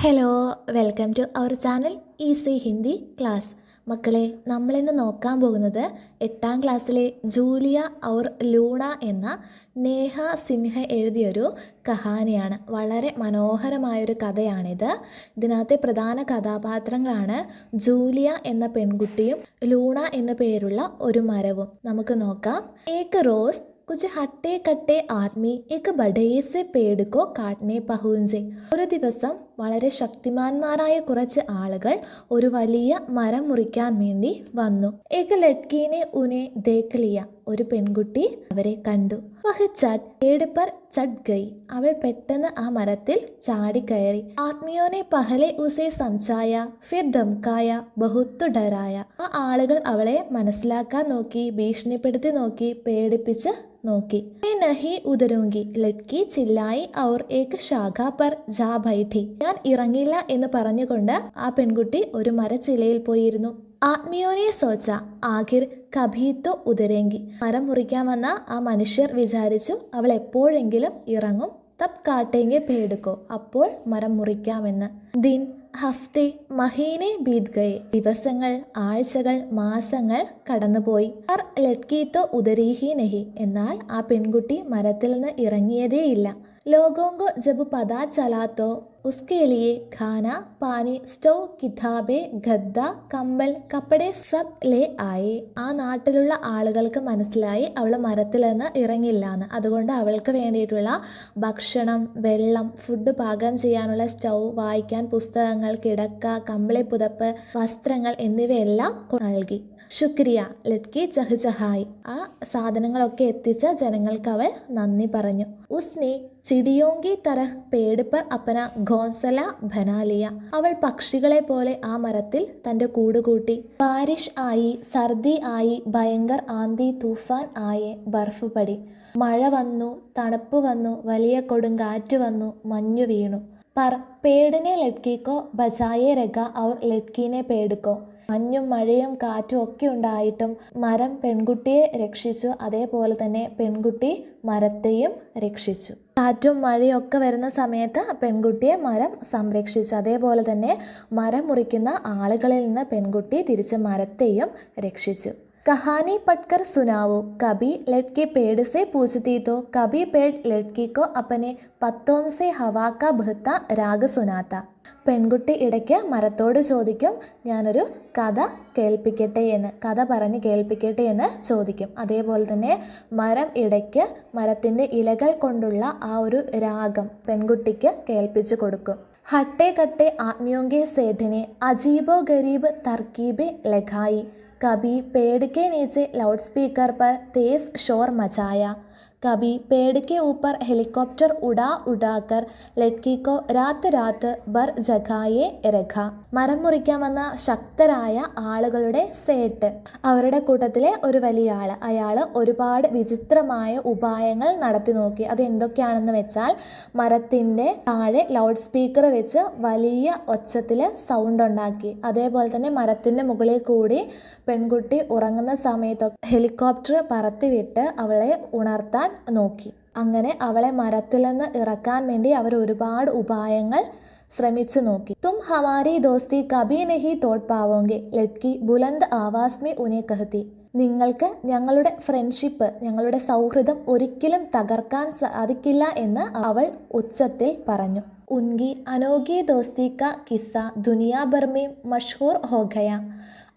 Hello, welcome to our channel easy Hindi class. മക്കളെ, നമ്മളിന്ന് നോക്കാൻ പോകുന്നത് 8ാം ക്ലാസ്സിലെ ജൂലിയ ഔർ ലൂണ എന്ന നേഹ സിൻഹ എഴുതിയൊരു കഹാനിയാണ്. വളരെ മനോഹരമായൊരു കഥയാണിത്. ഇതിനകത്തെ പ്രധാന കഥാപാത്രങ്ങളാണ് ജൂലിയ എന്ന പെൺകുട്ടിയും ലൂണ എന്ന പേരുള്ള ഒരു മരവും. നമുക്ക് നോക്കാം. ഏക് റോസ് കുछ ഹട്ടേ കട്ടേ ആദ്മി ഏക് ബഡേ സെ പേട് കോ കാട്ട്നെ പഹുഞ്ചെ. ഒരു ദിവസം വളരെ ശക്തിമാന്മാരായ കുറച്ച് ആളുകൾ ഒരു വലിയ മരം മുറിക്കാൻ വേണ്ടി വന്നു. ഏക് ലഡ്കീനെ ഉനെ ദേഖ് ലിയ. ഒരു പെൺകുട്ടി അവരെ കണ്ടു. വഹ് ചട്ട് പേട് പർ ചട്ട് ഗയി. അവൾ പെട്ടെന്ന് ആ മരത്തിൽ ചാടിക്കയറി. ആത്മിയോനെ പഹലെ ഉസെ സംചായ ഫിർ ധംകായ ബഹുത്തു ഡരായ. ആ ആളുകൾ അവളെ മനസ്സിലാക്കാൻ നോക്കി, ഭീഷണിപ്പെടുത്തി നോക്കി, പേടിപ്പിച്ച് നോക്കി. നഹി ഉതരൂങ്കി ലഡ്കി ചില്ലായി ഔർ ഏക് ശാഖ പർ ജാ ബൈഠി. ഞാൻ ഇറങ്ങില്ല എന്ന് പറഞ്ഞുകൊണ്ട് ആ പെൺകുട്ടി ഒരു മരച്ചിലയിൽ പോയിരുന്നു. ആത്മിയോനെ സോച്ച ആഖിർ കഭീത്തോ ഉദരേങ്കി. മരം മുറിക്കാൻ വന്ന ആ മനുഷ്യർ വിചാരിച്ചു അവൾ എപ്പോഴെങ്കിലും ഇറങ്ങും. തബ് കാട്ടേങ്കെ പേടുക്കോ, അപ്പോൾ മരം മുറിക്കാമെന്ന്. ദിൻ ഹഫ്തെ മഹീനെ ബീത് ഗയെ. ദിവസങ്ങൾ, ആഴ്ചകൾ, മാസങ്ങൾ കടന്നുപോയി. പർ ലഡ്കീത്തോ ഉദരീഹി നഹി. എന്നാൽ ആ പെൺകുട്ടി മരത്തിൽ നിന്ന് ഇറങ്ങിയതേയില്ല. ലോഗോങ്കോ ജബ് പതാ ചലാത്തോ ഉസ്കെ ലിയെ ഖാന പാനി സ്റ്റൗ കിതാബെ ഗദ്ദ കമ്പൽ കപ്പടെ സബ് ലേ ആയേ. ആ നാട്ടിലുള്ള ആളുകൾക്ക് മനസ്സിലായി അവൾ മരത്തിൽ നിന്ന് ഇറങ്ങില്ലാന്ന്. അതുകൊണ്ട് അവൾക്ക് വേണ്ടിയിട്ടുള്ള ഭക്ഷണം, വെള്ളം, ഫുഡ് പാകം ചെയ്യാനുള്ള സ്റ്റൗ, വായിക്കാൻ പുസ്തകങ്ങൾ, കിടക്ക, കമ്പിളി പുതപ്പ്, വസ്ത്രങ്ങൾ എന്നിവയെല്ലാം നൽകി. ശുക്രിയ ലഡ്കി ചഹ്ചഹായി. ആ സാധനങ്ങളൊക്കെ എത്തിച്ച ജനങ്ങൾക്ക് അവൾ നന്ദി പറഞ്ഞു. ഉസ്നെ ചിടിയോങ്കി തരഹ് പേട് പർ അപ്പന ഘോൻസല ബനാലിയ. അവൾ പക്ഷികളെ പോലെ ആ മരത്തിൽ തൻ്റെ കൂട് കൂട്ടി. ബാരിഷ് ആയി, സർദി ആയി, ഭയങ്കർ ആന്തി തൂഫാൻ ആയേ, ബർഫ് പടി. മഴ വന്നു, തണുപ്പ് വന്നു, വലിയ കൊടുങ്കാറ്റ് വന്നു, മഞ്ഞു വീണു. പർ പേടിനെ ലഡ്കിക്കോ ബജായെ രഗ ഔർ ലഡ്കീനെ പേടുക്കോ. മഞ്ഞും മഴയും കാറ്റും ഒക്കെ ഉണ്ടായിട്ടും മരം പെൺകുട്ടിയെ രക്ഷിച്ചു. അതേപോലെ തന്നെ പെൺകുട്ടി മരത്തെയും രക്ഷിച്ചു. കാറ്റും മഴയും ഒക്കെ വരുന്ന സമയത്ത് പെൺകുട്ടിയെ മരം സംരക്ഷിച്ചു. അതേപോലെ തന്നെ മരം മുറിക്കുന്ന ആളുകളിൽ നിന്ന് പെൺകുട്ടി തിരിച്ച് മരത്തെയും രക്ഷിച്ചു. कहानी पढ़कर सुनाओ. कभी लड़की पेड़ से पूछती तो कभी पेड़ लड़की को अपने पत्तों से हवा का बहता राग सुनाता. പെൺകുട്ടി ഇടയ്ക്ക് മരത്തോട് ചോദിക്കും, ഞാനൊരു കഥ കേൾപ്പിക്കട്ടെ എന്ന്, കഥ പറഞ്ഞ് കേൾപ്പിക്കട്ടെ എന്ന് ചോദിക്കും. അതേപോലെ തന്നെ മരം ഇടയ്ക്ക് മരത്തിൻ്റെ ഇലകൾ കൊണ്ടുള്ള ആ ഒരു രാഗം പെൺകുട്ടിക്ക് കേൾപ്പിച്ചു കൊടുക്കും. ഹട്ടെ കട്ടെ ആത്മിയോങ്കെ സേഠിനെ അജീബോ ഗരീബ് തർക്കീബെ ലഖായി. कभी पेड़ के नीचे लाउडस्पीकर पर तेज शोर मचाया. कभी पेड़ के ऊपर हेलीकॉप्टर उड़ा उड़ाकर लड़की को रात रात भर जगाए रखा. മരം മുറിക്കാൻ വന്ന ശക്തരായ ആളുകളുടെ സേട്ട്, അവരുടെ കൂട്ടത്തിലെ ഒരു വലിയ ആൾ, അയാൾ ഒരുപാട് വിചിത്രമായ ഉപായങ്ങൾ നടത്തി നോക്കി. അത് എന്തൊക്കെയാണെന്ന് വെച്ചാൽ, മരത്തിൻ്റെ താഴെ ലൗഡ് സ്പീക്കർ വെച്ച് വലിയ ഒച്ചത്തിൽ സൗണ്ട് ഉണ്ടാക്കി. അതേപോലെ തന്നെ മരത്തിൻ്റെ മുകളിൽ കൂടി പെൺകുട്ടി ഉറങ്ങുന്ന സമയത്തൊക്കെ ഹെലികോപ്റ്റർ പറത്തിവിട്ട് അവളെ ഉണർത്താൻ നോക്കി. അങ്ങനെ അവളെ മരത്തിൽ നിന്ന് ഇറക്കാൻ വേണ്ടി അവർ ഒരുപാട് ഉപായങ്ങൾ ശ്രമിച്ചു നോക്കി. തും ഹമാരി ദോസ്തി കബി നഹി തോട് പാവോങ്കെ ലഡ്കി ബുലന്ദ് ആവാസ് മേ ഉനെ കഹത്തി. നിങ്ങൾക്ക് ഞങ്ങളുടെ ഫ്രണ്ട്ഷിപ്പ്, ഞങ്ങളുടെ സൗഹൃദം ഒരിക്കലും തകർക്കാൻ സാധിക്കില്ല എന്ന് അവൾ ഉച്ചത്തിൽ പറഞ്ഞു. ഉൻകി അനോഖി ദോസ്തി കാ കിസ്സ ദുനിയാ ഭർ മേ മഷ്ഹൂർ ഹോ ഗയ.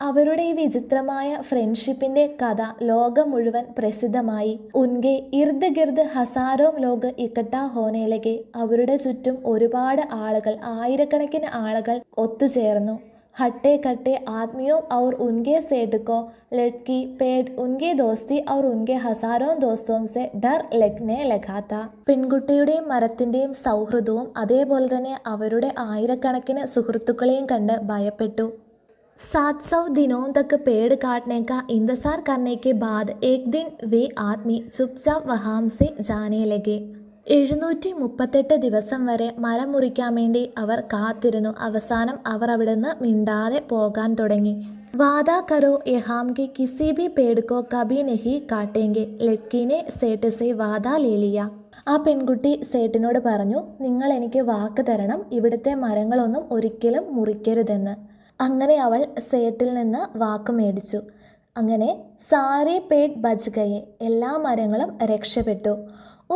അവരുടെ ഈ വിചിത്രമായ ഫ്രണ്ട്ഷിപ്പിന്റെ കഥ ലോകം മുഴുവൻ പ്രസിദ്ധമായി. ഉൻകെ ഇർദ് ഗിർദ് ഹസാരോ ലോക് ഇക്കട്ടാ ഹോനെ ലഗെ. അവരുടെ ചുറ്റും ഒരുപാട് ആളുകൾ, ആയിരക്കണക്കിന് ആളുകൾ ഒത്തുചേർന്നു. ഹട്ടെ കട്ടെ ആദ്മിയോ our ഉൻകെ സേഠ്കോ Ladki Ped ഉൻകെ Dosti our ഉൻകെ ഹസാരോ ദോസ്തോം സെ ഡർ ലഗ്നെ ലഗാത്ത. പെൺകുട്ടിയുടെയും മരത്തിൻ്റെയും സൗഹൃദവും അതേപോലെ തന്നെ അവരുടെ ആയിരക്കണക്കിന് സുഹൃത്തുക്കളെയും കണ്ട് ഭയപ്പെട്ടു. 700 दिनों तक पेड़ काटने का इंतजार करने के बाद एक दिन वे आदमी चुपचाप वहाँ से जाने लगे. 738 ദിവസം വരെ മരം മുറിക്കാൻ വേണ്ടി അവർ കാത്തിരുന്നു. അവസാനം അവർ അവിടെ നിന്ന് മിണ്ടാതെ പോകാൻ തുടങ്ങി. വാദാ കരോ യഹാം കെ കിസി ഭി പേട് കോ കബി നഹി കാട്ടേങ്കെ ലഡ്കി നെ സേഠ് സെ വാദാ ലേ ലിയ. ആ പെൺകുട്ടി സേട്ടിനോട് പറഞ്ഞു, നിങ്ങൾ എനിക്ക് വാക്ക് തരണം, ഇവിടുത്തെ മരങ്ങളൊന്നും ഒരിക്കലും മുറിക്കരുതെന്ന്. അങ്ങനെ അവൾ സേട്ടിൽ നിന്ന് വാക്ക് മേടിച്ചു. അങ്ങനെ സാരെ പേട് ബച്ച് ഗയെ, എല്ലാ മരങ്ങളും രക്ഷപ്പെട്ടു.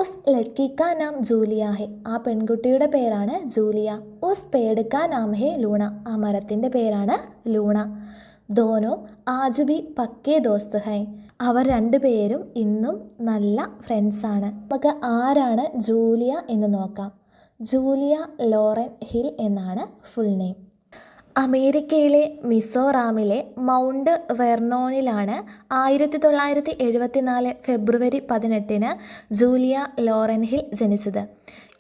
ഉസ് ലഡ്കി കാ നാം ജൂലിയ ഹെ, ആ പെൺകുട്ടിയുടെ പേരാണ് ജൂലിയ. ഉസ് പേട് കാ നാം ഹെ ലൂണ, ആ മരത്തിൻ്റെ പേരാണ് ലൂണ. ദോനോ ആജ് ബി പക്കേ ദോസ്ത് ഹൈ, അവർ രണ്ടുപേരും ഇന്നും നല്ല ഫ്രണ്ട്സാണ്. നമുക്ക് ആരാണ് ജൂലിയ എന്ന് നോക്കാം. ജൂലിയ ലോറൻ ഹിൽ എന്നാണ് ഫുൾ നെയിം. അമേരിക്കയിലെ മിസോറാമിലെ മൗണ്ട് വെർണോണിലാണ് 1974 ഫെബ്രുവരി 18 ജൂലിയ ലോറൻ ഹിൽ ജനിച്ചത്.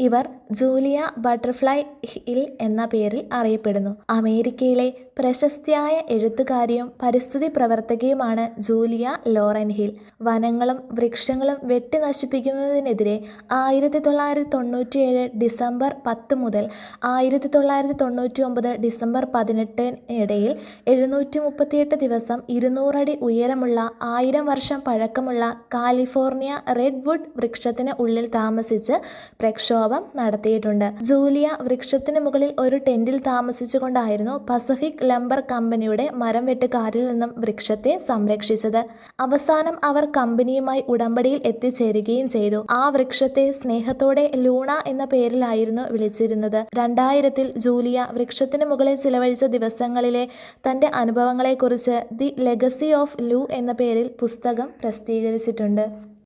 ഇവർ ജൂലിയ ബട്ടർഫ്ലൈ ഹിൽ എന്ന പേരിൽ അറിയപ്പെടുന്നു. അമേരിക്കയിലെ പ്രശസ്തിയായ എഴുത്തുകാരിയും പരിസ്ഥിതി പ്രവർത്തകയുമാണ് ജൂലിയ ലോറൻ ഹിൽ. വനങ്ങളും വൃക്ഷങ്ങളും വെട്ടി നശിപ്പിക്കുന്നതിനെതിരെ 1997 ഡിസംബർ 10 മുതൽ 1999 ഡിസംബർ 18 ഇടയിൽ 738 ദിവസം 200 അടി ഉയരമുള്ള 1000 വർഷം പഴക്കമുള്ള കാലിഫോർണിയ റെഡ് വുഡ് വൃക്ഷത്തിന് ഉള്ളിൽ താമസിച്ച് പ്രക്ഷോഭം നടത്തിയിട്ടുണ്ട്. ജൂലിയ വൃക്ഷത്തിന് മുകളിൽ ഒരു ടെന്റിൽ താമസിച്ചുകൊണ്ടായിരുന്നു പസഫിക് ലംബർ കമ്പനിയുടെ മരം വെട്ടുകാരിൽ നിന്നും വൃക്ഷത്തെ സംരക്ഷിച്ചത്. അവസാനം അവർ കമ്പനിയുമായി ഉടമ്പടിയിൽ എത്തിച്ചേരുകയും ചെയ്തു. ആ വൃക്ഷത്തെ സ്നേഹത്തോടെ ലൂണ എന്ന പേരിലായിരുന്നു വിളിച്ചിരുന്നത്. 2000 ജൂലിയ വൃക്ഷത്തിന് മുകളിൽ ചിലവഴിച്ച ദിവസങ്ങളിലെ തൻ്റെ അനുഭവങ്ങളെക്കുറിച്ച് ദി ലെഗസി ഓഫ് ലൂ എന്ന പേരിൽ പുസ്തകം പ്രസിദ്ധീകരിച്ചിട്ടുണ്ട്.